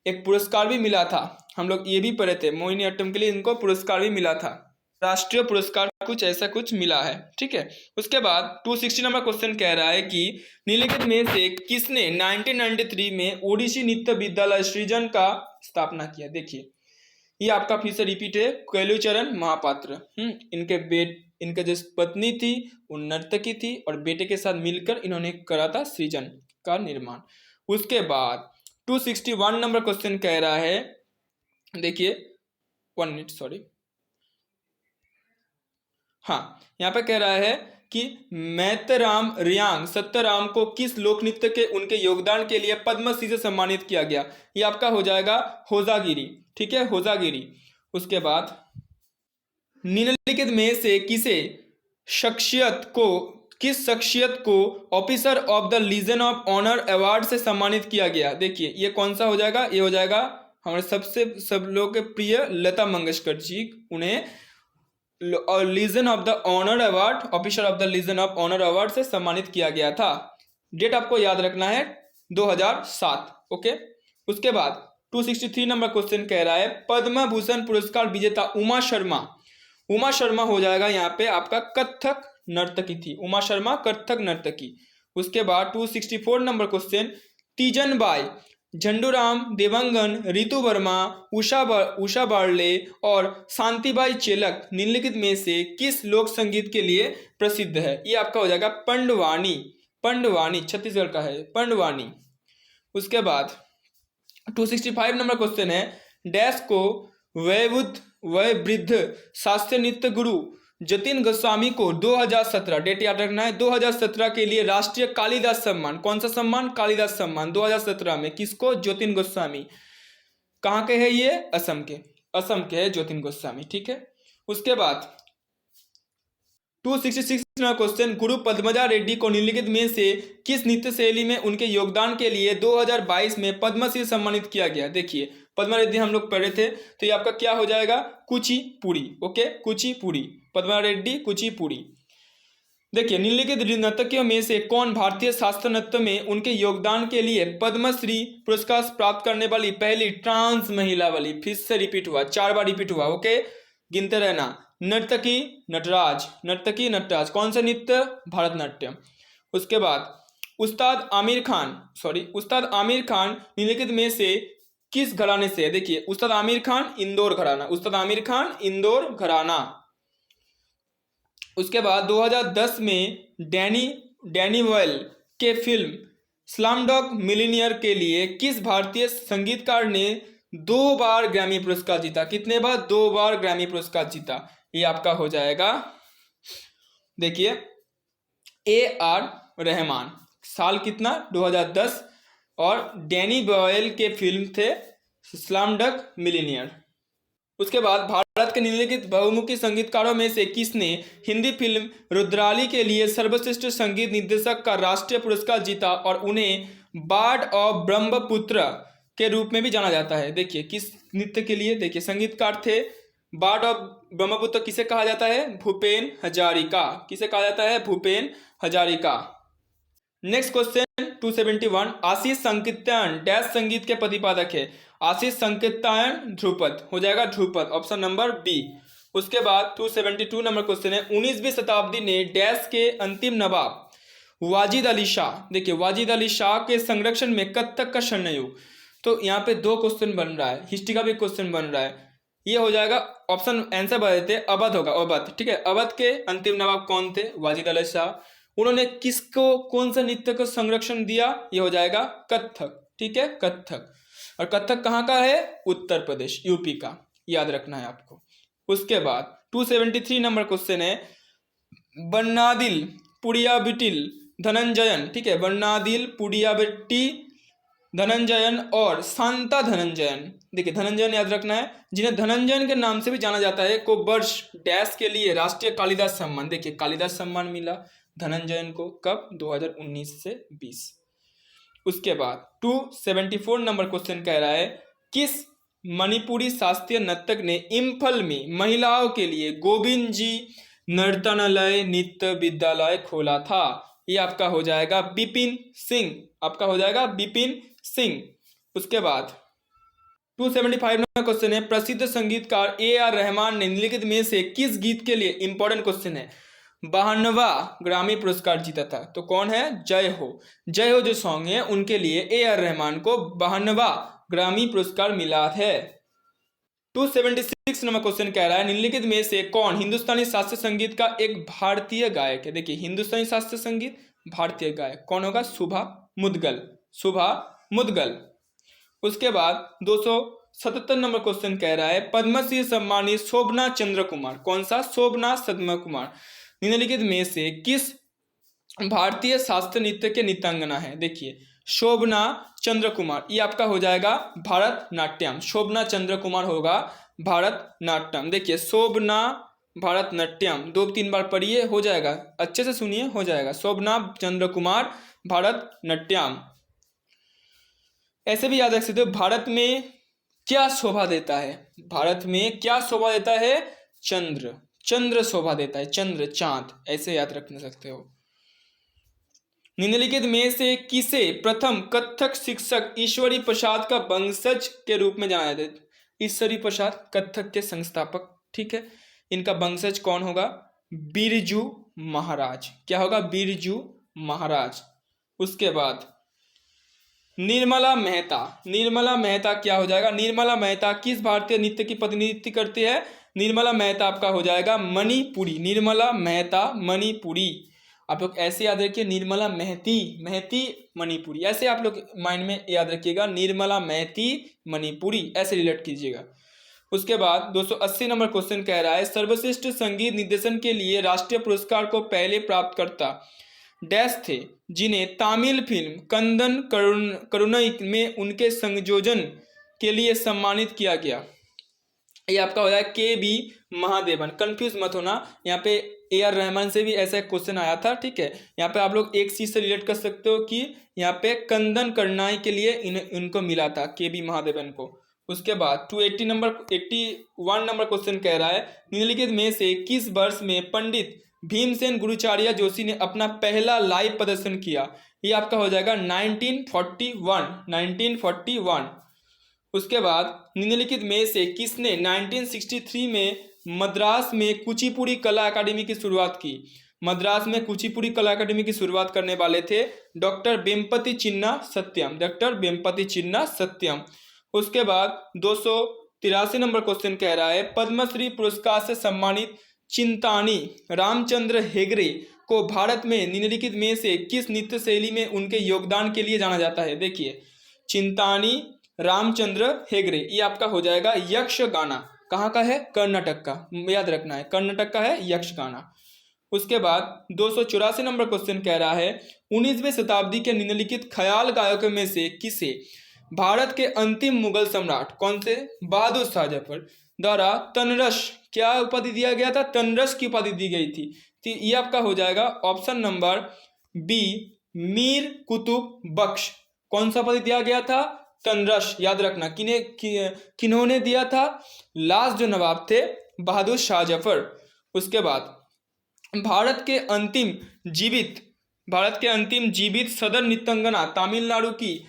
एक पुरस्कार भी मिला था, हम लोग ये भी पढ़े थे, मोहिनी अट्टम के लिए इनको पुरस्कार भी मिला था, राष्ट्रीय पुरस्कार कुछ ऐसा कुछ मिला है। ठीक है। उसके बाद 260 नंबर क्वेश्चन कह रहा है कि निम्नलिखित में से किसने 1993 में ओडिसी नृत्य विद्यालय सृजन का स्थापना किया? देखिए, ये आपका फिर से रिपीट है, कैलुचरण महापात्र। इनके जो पत्नी थी वो नर्तकी थी और बेटे के साथ मिलकर इन्होंने करा था सृजन का निर्माण। उसके बाद 261 नंबर क्वेश्चन कह रहा है, देखिए 1 मिनट, सॉरी, हाँ, यहाँ पे कह रहा है कि मैतराम रियांग सत्यराम को किस लोक नृत्य के उनके योगदान के लिए पद्मश्री से सम्मानित किया गया? ये आपका हो जाएगा होजागिरी। ठीक है, होजागिरी। उसके बाद, निम्नलिखित में से किस शख्सियत को officer of the Legion of Honour award से सम्मानित किया गया? देखिए, ये कौन सा हो जाएगा? ये हो जाएगा हमारे सब लोग के प्रिय लता मंगेशकर जी, उन्हें Legion of the Honour award, officer of the Legion of Honour award से सम्मानित किया गया था। डेट आपको याद रखना है 2007। ओके। उसके बाद 263 नंबर क्वेश्चन कह रहा है, पद्म भूषण पुरस्कार विजेता उमा शर्मा हो जाएगा यहाँ पे आपका कथक नर्तकी थी, उमा शर्मा कथक नर्तकी। उसके बाद 264 नंबर क्वेश्चन, तीजन बाई, झंडूराम देवंगन, रितु वर्मा, उषा बार्ले और शांतिबाई चेलक निम्नलिखित में से किस लोक संगीत के लिए प्रसिद्ध है? ये आपका हो जाएगा पंडवानी, छत्तीसगढ़ का है पंडवानी। उसके बाद 265 नंबर क्वेश्चन है, डैश को वयोवृद्ध शास्त्रीय नृत्य गुरु जतिन गोस्वामी को 2017, डेट याद रखना है, 2017 के लिए राष्ट्रीय कालिदास सम्मान, कौन सा सम्मान? कालिदास सम्मान 2017 में किसको? जतिन गोस्वामी। कहाँ के है ये? असम के, असम के है जतिन गोस्वामी, ठीक है। उसके बाद 266 नंबर क्वेश्चन, गुरु पद्मजा रेड्डी को निम्नलिखित में से किस नृत्य शैली में उनके योगदान के लिए 2022 में पद्मश्री सम्मानित किया गया? देखिए पद्मा रेड्डी हम लोग पढ़े थे, तो ये आपका क्या हो जाएगा? कुचिपुड़ी। ओके, कुचिपुड़ी, पद्मा रेड्डी कुचिपुड़ी। देखिए निम्नलिखित नर्तकियों में से कौन भारतीय शास्त्रीय नृत्य में उनके योगदान के लिए पद्मश्री पुरस्कार प्राप्त करने वाली पहली ट्रांस महिला वाली? फिर से रिपीट हुआ, 4 बार रिपीट हुआ। ओके, गिनते रहना। नर्तकी नटराज, नर्तकी नटराज, कौन सा नृत्य? भारतनाट्यम। उसके बाद उस्ताद आमिर खान निम्नलिखित में से किस घराने से है? देखिए उस्ताद आमिर खान इंदौर घराना, उस्ताद आमिर खान इंदौर घराना। उसके बाद 2010 में डैनी बॉयल के फिल्म स्लमडॉग मिलियनेयर के लिए किस भारतीय संगीतकार ने 2 बार ग्रैमी पुरस्कार जीता? कितने बार? 2 बार ग्रैमी पुरस्कार जीता। ये आपका हो जाएगा, देखिए AR रहमान। साल कितना? 2010। और डैनी बॉयल के फिल्म थे स्लमडॉग मिलियनेयर। उसके बाद भारत के निम्नलिखित बहुमुखी संगीतकारों में से किसने हिंदी फिल्म रुद्राली के लिए सर्वश्रेष्ठ संगीत निर्देशक का राष्ट्रीय पुरस्कार जीता और उन्हें बार्ड ऑफ ब्रह्मपुत्र के रूप में भी जाना जाता है? देखिए किस नृत्य के लिए? देखिए संगीतकार थे बार्ड ऑफ ब्रह्मपुत्र, किसे कहा जाता है? भूपेन हजारिका। किसे कहा जाता है? भूपेन हजारिका। नेक्स्ट क्वेश्चन 271, आशीष संकीर्तन डैश संगीत के प्रतिपादक है? आशीष संकीर्तन ध्रुपद, हो जाएगा ध्रुपद, ऑप्शन नंबर बी। उसके बाद 272 नंबर क्वेश्चन है, 19वीं शताब्दी ने डैश के अंतिम नवाब वाजिद अली शाह, देखिए वाजिद अली शाह के संरक्षण में कत्थक का स्वर्णयुग। तो यहाँ पे 2 क्वेश्चन बन रहा है, हिस्ट्री का भी क्वेश्चन बन रहा है। ये हो जाएगा ऑप्शन आंसर बता देते, अवध होगा, अवध, ठीक है। अवध के अंतिम नवाब कौन थे? वाजिद अली शाह। उन्होंने किसको, कौन सा नृत्य को संरक्षण दिया? ये हो जाएगा कत्थक, ठीक है, कत्थक। और कत्थक कहाँ का है? उत्तर प्रदेश, यूपी का, याद रखना है आपको। उसके बाद 273 नंबर क्वेश्चन है, बन्नादिल पुड़ियाबिटिल धनंजयन, ठीक है, बन्नादिल पुड़ियाबिट्टी धनंजयन और शांता धनंजयन, देखिए धनंजयन याद रखना है, जिन्हें धनंजयन के नाम से भी जाना जाता है, को वर्ष डैश के लिए राष्ट्रीय कालिदास सम्मान, देखिए कालिदास सम्मान मिला धनंजयन को, कब? 2019 से 20। उसके बाद 274 नंबर क्वेश्चन कह रहा है, किस मणिपुरी शास्त्रीय नर्तक ने इम्फल में महिलाओं के लिए गोविंद जी नर्तनालय नृत्य विद्यालय खोला था? ये आपका हो जाएगा बिपिन सिंह, आपका हो जाएगा बिपिन सिंह। उसके बाद 275 नंबर क्वेश्चन है, प्रसिद्ध संगीतकार AR रहमान ने निम्नलिखित में से किस गीत के लिए, इंपॉर्टेंट क्वेश्चन है, 52वां ग्रामी पुरस्कार जीता था? तो कौन है? जय हो। जय हो जो सॉन्ग है उनके लिए AR रहमान को 52वां ग्रामी पुरस्कार मिला है। 276 नंबर क्वेश्चन कह रहा है, निम्नलिखित में से कौन हिंदुस्तानी शास्त्रीय संगीत का एक भारतीय गायक है? देखिए हिंदुस्तानी शास्त्रीय संगीत भारतीय गायक कौन होगा? शुभा मुद्गल, शुभा मुद्गल। उसके बाद 277 नंबर क्वेश्चन कह रहा है, पद्मश्री सम्मानित शोभना चंद्र कुमार, कौन सा? शोभना चंद्र कुमार निम्नलिखित में से किस भारतीय शास्त्रीय नृत्य के नृत्यांगना है? देखिए शोभना चंद्र कुमार, ये आपका हो जाएगा भारतनाट्यम, शोभना चंद्र कुमार होगा भारतनाट्यम। देखिए शोभना भारतनाट्यम 2-3 बार पढ़िए, हो जाएगा, अच्छे से सुनिए, हो जाएगा, शोभना चंद्र कुमार भारतनाट्यम। ऐसे भी याद रख सकते हो, भारत में क्या शोभा देता है? भारत में क्या शोभा देता है? चंद्र, चंद्र शोभा देता है, चंद्र, चांद, ऐसे याद रख सकते हो। निम्नलिखित में से किसे प्रथम कथक शिक्षक ईश्वरी प्रसाद का वंशज के रूप में जाना जाता है? ईश्वरी प्रसाद कथक के संस्थापक, ठीक है, इनका वंशज कौन होगा? बिरजू महाराज, क्या होगा? बिरजू महाराज। उसके बाद निर्मला मेहता, निर्मला मेहता क्या हो जाएगा? निर्मला मेहता किस भारतीय नृत्य की प्रतिनिधित्व करती है? निर्मला मेहता आपका हो जाएगा मणिपुरी, निर्मला मेहता मणिपुरी। आप लोग ऐसे याद रखिए, निर्मला मेहती, मेहती मणिपुरी, ऐसे आप लोग माइंड में याद रखिएगा, निर्मला मेहती मणिपुरी, ऐसे रिलेट कीजिएगा। उसके बाद 280 नंबर क्वेश्चन कह रहा है सर्वश्रेष्ठ संगीत निर्देशन के लिए राष्ट्रीय पुरस्कार को पहले प्राप्तकर्ता डैश थे जिन्हें तमिल फिल्म कंदन करुणई में उनके संयोजन के लिए सम्मानित किया गया। ये आपका हो जाएगा के बी महादेवन। कंफ्यूज मत होना, यहाँ पे ए आर रहमान से भी ऐसा एक क्वेश्चन आया था, ठीक है। यहाँ पे आप लोग एक चीज से रिलेट कर सकते हो कि यहाँ पे कंदन करनाई के लिए इनको मिला था के बी महादेवन को। उसके बाद 281 नंबर क्वेश्चन कह रहा है निम्नलिखित में से किस वर्ष में पंडित भीमसेन गुरुचार्य जोशी ने अपना पहला लाइव प्रदर्शन किया। ये आपका हो जाएगा 1941। उसके बाद निम्नलिखित में से किसने 1963 में मद्रास में कुचिपुड़ी कला अकादमी की शुरुआत की। मद्रास में कुचिपुड़ी कला अकादमी की शुरुआत करने वाले थे डॉक्टर वेम्पति चिन्ना सत्यम। उसके बाद 283 नंबर क्वेश्चन कह रहा है पद्मश्री पुरस्कार से सम्मानित चिंतानी रामचंद्र हेगड़े को भारत में निम्नलिखित में से किस नृत्य शैली में उनके योगदान के लिए जाना जाता है। देखिए चिंतानी रामचंद्र हेगड़े, ये आपका हो जाएगा यक्ष गाना। कहाँ का है? कर्नाटक का, याद रखना है, कर्नाटक का है यक्ष गाना। उसके बाद 284 नंबर क्वेश्चन कह रहा है 19वीं शताब्दी के निम्नलिखित ख्याल गायकों में से किसे भारत के अंतिम मुगल सम्राट कौन से बहादुर शाह जफर द्वारा तनरस क्या उपाधि दिया गया था? तनरस की उपाधि दी गई थी। तो ये आपका हो जाएगा option number B Mir Qutub Bakhsh. कौन सा उपाधि दिया गया था? तनरस। याद रखना किन्होंने दिया था? लास्ट जो नवाब थे बहादुर शाह जफर। उसके बाद भारत के अंतिम जीवित सदर नृत्यांगना तमिलनाडु की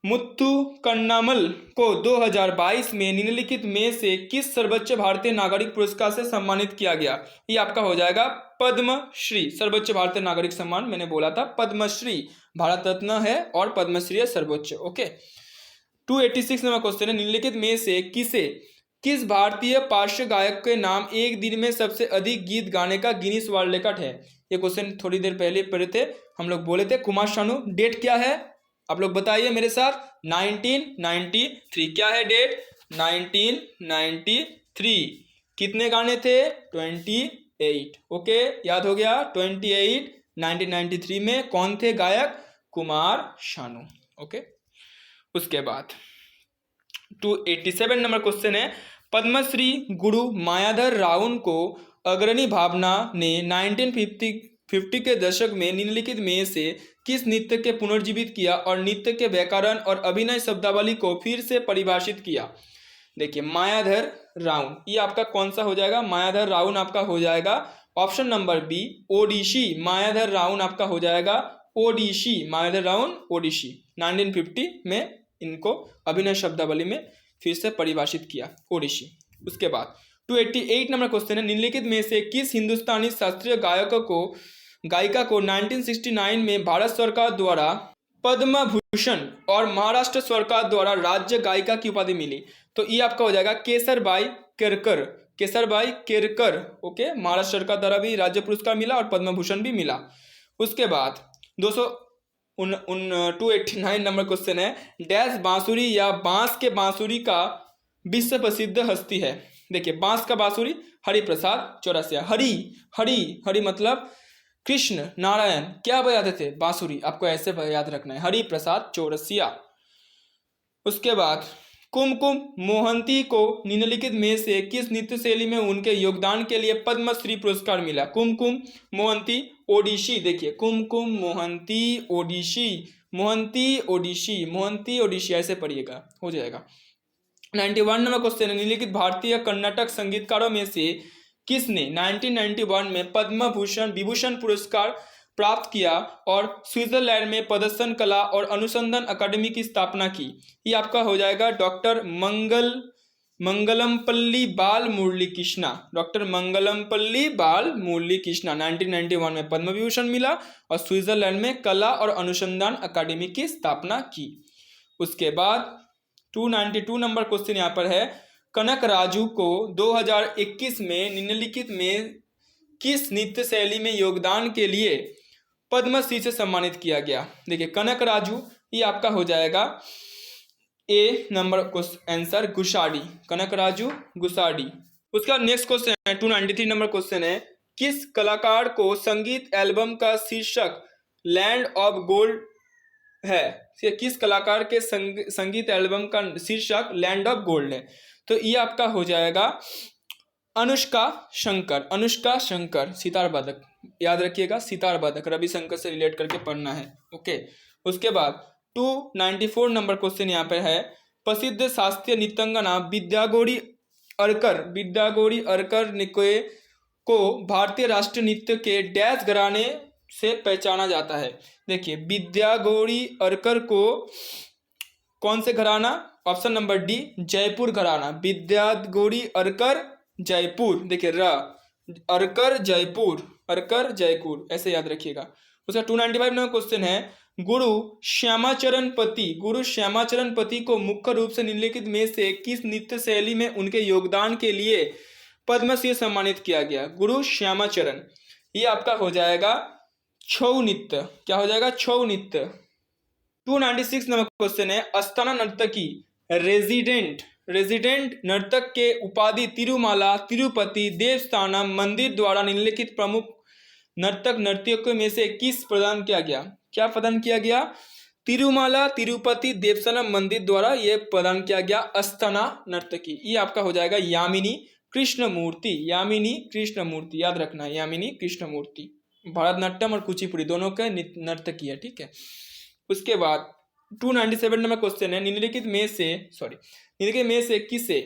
मुत्थु कन्नामल को 2022 में निम्नलिखित में से किस सर्वोच्च भारतीय नागरिक पुरस्कार से सम्मानित किया गया। ये आपका हो जाएगा पद्मश्री। सर्वोच्च भारतीय नागरिक सम्मान मैंने बोला था पद्मश्री, भारत रत्न है और पद्मश्री है सर्वोच्च। ओके 286 नंबर क्वेश्चन है निम्नलिखित में से किस भारतीय पार्श्व गायक के नाम एक दिन में सबसे अधिक गीत गाने का गिनीज वर्ल्ड रिकॉर्ड है। ये क्वेश्चन थोड़ी देर पहले पढ़े थे, हम लोग बोले थे कुमार शानू। डेट क्या है आप लोग बताइए मेरे साथ? 1993। क्या है डेट? 1993। कितने गाने थे? 28। ओके याद हो गया 28। 1993 में कौन थे गायक? कुमार शानू। ओके उसके बाद 287 नंबर क्वेश्चन है पद्मश्री गुरु मायाधर राउन को अग्रणी भावना ने 1950 के दशक में निम्नलिखित में से किस नृत्य के पुनर्जीवित किया और नृत्य के व्याकरण और अभिनय शब्दावली को फिर से परिभाषित किया। देखिए मायाधर राउन, ये आपका कौन सा हो जाएगा? मायाधर राउन आपका हो जाएगा option number B Odissi. Mayadhar Raut आपका हो जाएगा ओडिशी। मायाधर राउन ओडिशी 1950 में इनको अभिनय शब्दावली में फिर से परिभाषित किया ओडिशी। उसके बाद 288 नंबर क्वेश्चन है निम्नलिखित में से किस हिंदुस्तानी शास्त्रीय गायिका को 1969 में भारत सरकार द्वारा पद्म भूषण और महाराष्ट्र सरकार द्वारा राज्य गायिका की उपाधि मिली। तो ये आपका हो जाएगा केसरबाई केरकर। ओके महाराष्ट्र सरकार द्वारा भी राज्य पुरस्कार मिला और पद्म भूषण भी मिला। उसके बाद 289 नंबर क्वेश्चन है डैश बांसुरी या बांस के बांसुरी का विश्व प्रसिद्ध हस्ती है। देखिए बांस का बांसुरी हरिप्रसाद चौरसिया। हरि मतलब कृष्ण नारायण क्या बजाते थे? बांसुरी। आपको ऐसे याद रखना है हरिप्रसाद चौरसिया। उसके बाद कुमकुम मोहंती को निम्नलिखित में से किस नृत्य शैली में उनके योगदान के लिए पद्मश्री पुरस्कार मिला? कुमकुम मोहंती ओडिशी। देखिए कुमकुम मोहंती ओडिशी ऐसे पढ़िएगा हो जाएगा। 91 नंबर क्वेश्चन है निम्नलिखित भारतीय कर्नाटक संगीतकारों में से किसने 1991 में पद्म विभूषण पुरस्कार प्राप्त किया और स्विट्जरलैंड में प्रदर्शन कला और अनुसंधान अकादमी की स्थापना की? ये आपका हो जाएगा डॉक्टर मंगलमपल्ली बाल मुरली कृष्णा। डॉक्टर मंगलमपल्ली बाल मुरली कृष्णा 1991 में पद्म विभूषण मिला और स्विट्जरलैंड में कला और अनुसंधान अकादमी की स्थापना की। उसके बाद 292 नंबर क्वेश्चन यहाँ पर है कनक राजू को 2021 में निम्नलिखित में किस नृत्य शैली में योगदान के लिए पद्मश्री से सम्मानित किया गया? देखिए कनक राजू ये आपका हो जाएगा ए नंबर आंसर गुशाडी, कनकराजू गुसाडी। उसका नेक्स्ट क्वेश्चन है 293 नंबर क्वेश्चन है, किस कलाकार को संगीत एल्बम का शीर्षक लैंड ऑफ गोल्ड है? किस कलाकार के संगीत एल्बम का शीर्षक लैंड ऑफ गोल्ड है? तो ये आपका हो जाएगा अनुष्का शंकर, अनुष्का शंकर सितार वादक, याद रखिएगा सितार वादक, रविशंकर से रिलेट करके पढ़ना है। ओके, उसके बाद 294 नंबर क्वेश्चन यहाँ पर है, प्रसिद्ध शास्त्रीय नृत्यांगना विद्यागौरी अरकर, विद्यागौरी अरकर निकोय को भारतीय राष्ट्रीय नृत्य के डैश घराने से पहचाना जाता है। देखिए विद्यागौरी अरकर को कौन से घराना? ऑप्शन नंबर डी जयपुर घराना, विद्यागौरी अरकर जयपुर, देखिए अरकर जयपुर, अरकर जयपुर, ऐसे याद रखिएगा। उसका 295 नंबर क्वेश्चन है, गुरु श्यामाचरण पति, गुरु श्यामाचरण पति को मुख्य रूप से निम्नलिखित में से किस नृत्य शैली में उनके योगदान के लिए पद्मश्री सम्मानित किया गया? गुरु श्यामाचरण, ये आपका हो जाएगा छऊ नृत्य, क्या हो जाएगा? छऊ नृत्य। 296 नंबर क्वेश्चन है, अस्थाना नर्तकी रेजिडेंट नर्तक के उपाधि तिरुमाला तिरुपति देवस्थानम मंदिर द्वारा निम्नलिखित प्रमुख नर्तक नर्तकियों में से किस प्रदान किया गया? क्या प्रदान किया गया? तिरुमाला तिरुपति देवस्थानम मंदिर द्वारा ये प्रदान किया गया अस्थाना नर्तकी। ये आपका हो जाएगा यामिनी कृष्णमूर्ति, यामिनी कृष्णमूर्ति, याद रखना है यामिनी कृष्णमूर्ति, भरतनाट्यम और कुचिपुड़ी दोनों के नर्तकी है। ठीक है, उसके बाद 297 नंबर क्वेश्चन है, निम्नलिखित में से किसे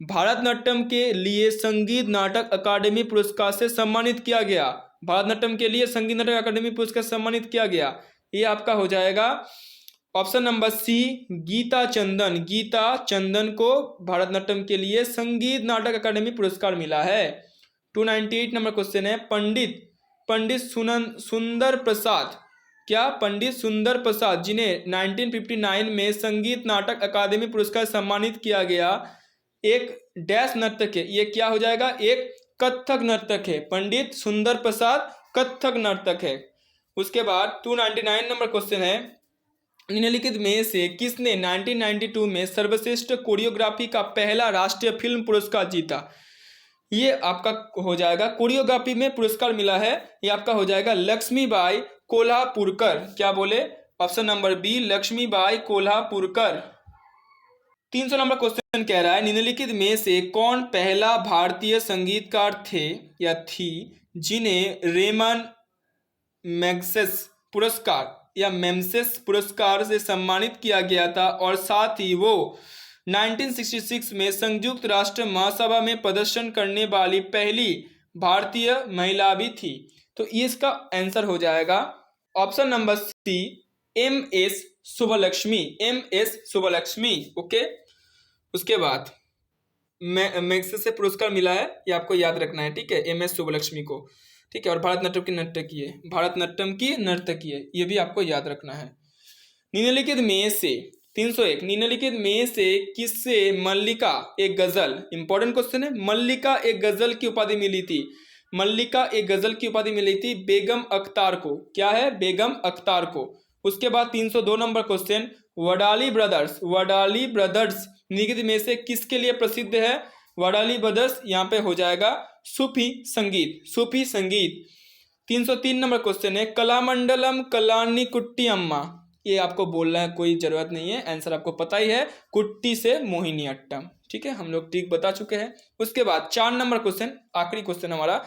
भारतनाट्यम के लिए संगीत नाटक अकादमी पुरस्कार से सम्मानित किया गया? भारतनाट्यम के लिए संगीत नाटक अकादमी पुरस्कार सम्मानित किया गया, ये आपका हो जाएगा ऑप्शन नंबर सी गीता चंदन, गीता चंदन को भारतनाट्यम के लिए संगीत नाटक अकादमी पुरस्कार मिला है। 298 नंबर क्वेश्चन है, पंडित सुंदर प्रसाद, क्या पंडित सुंदर प्रसाद जिन्हें 1959 में संगीत नाटक अकादमी पुरस्कार सम्मानित किया गया एक डैश नर्तक है? ये क्या हो जाएगा? एक कथक नर्तक है, पंडित सुंदर प्रसाद कथक नर्तक है। उसके बाद 299 नंबर क्वेश्चन है, निम्नलिखित में से किसने 1992 में सर्वश्रेष्ठ कोरियोग्राफी का पहला राष्ट्रीय फिल्म पुरस्कार जीता? ये आपका हो जाएगा कोरियोग्राफी में पुरस्कार मिला है, ये आपका हो जाएगा लक्ष्मीबाई कोल्हापुरकर, क्या बोले? Option number B Laxmibai Kolhapurkar. 300 number question कह रहा है, निम्नलिखित में से कौन पहला भारतीय संगीतकार थे या थी जिन्हें रेमन मैग्सेस पुरस्कार या मेम्सेस पुरस्कार से सम्मानित किया गया था और साथ ही वो 1966 में संयुक्त राष्ट्र महासभा में प्रदर्शन करने वाली पहली भारतीय महिला भी थी? तो ये इसका आंसर हो जाएगा option number C M S. Subbulakshmi, M S. Subbulakshmi. Okay, उसके बाद मैग्सेस से पुरस्कार मिला है, ये आपको याद रखना है। ठीक है, एम.एस. सुब्बलक्ष्मी को। ठीक है, और भारतनाट्यम की नर्तकी है, भारतनाट्यम की नर्तकी है, ये भी आपको याद रखना है। निम्नलिखित में से 301 निम्नलिखित में से किससे मल्लिका एक गजल, इंपॉर्टेंट क्वेश्चन है, मल्लिका एक गजल की उपाधि मिली थी? मल्लिका एक गजल की उपाधि मिली थी बेगम अख्तार को, क्या है? बेगम अख्तार को। उसके बाद 302 नंबर क्वेश्चन, वडाली ब्रदर्स निम्नलिखित में से किसके लिए प्रसिद्ध है? वडाली ब्रदर्स यहाँ पे हो जाएगा सूफी संगीत। 303 नंबर क्वेश्चन है, कलामंडलम कलानी कुट्टी अम्मा, ये आपको बोलना है, कोई जरूरत नहीं है, आंसर आपको पता ही है, कुट्टी से मोहिनी अट्टम। ठीक है, हम लोग ठीक बता चुके हैं। उसके बाद 4 नंबर क्वेश्चन, आखिरी क्वेश्चन हमारा,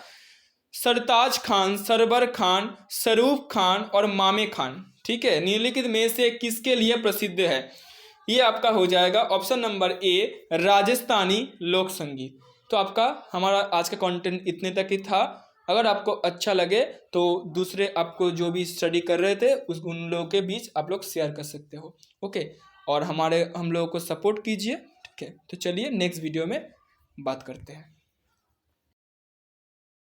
सरताज खान, सरबर खान, सरूफ खान और मामे खान, ठीक है, निम्नलिखित में से किसके लिए प्रसिद्ध है? ये आपका हो जाएगा ऑप्शन नंबर ए राजस्थानी लोक संगीत। तो आपका हमारा आज का कंटेंट इतने तक ही था। अगर आपको अच्छा लगे तो दूसरे आपको जो भी स्टडी कर रहे थे उन लोगों के बीच आप लोग शेयर कर सकते हो। ओके, और हम लोगों को सपोर्ट कीजिए। ठीक है, तो चलिए नेक्स्ट वीडियो में बात करते हैं।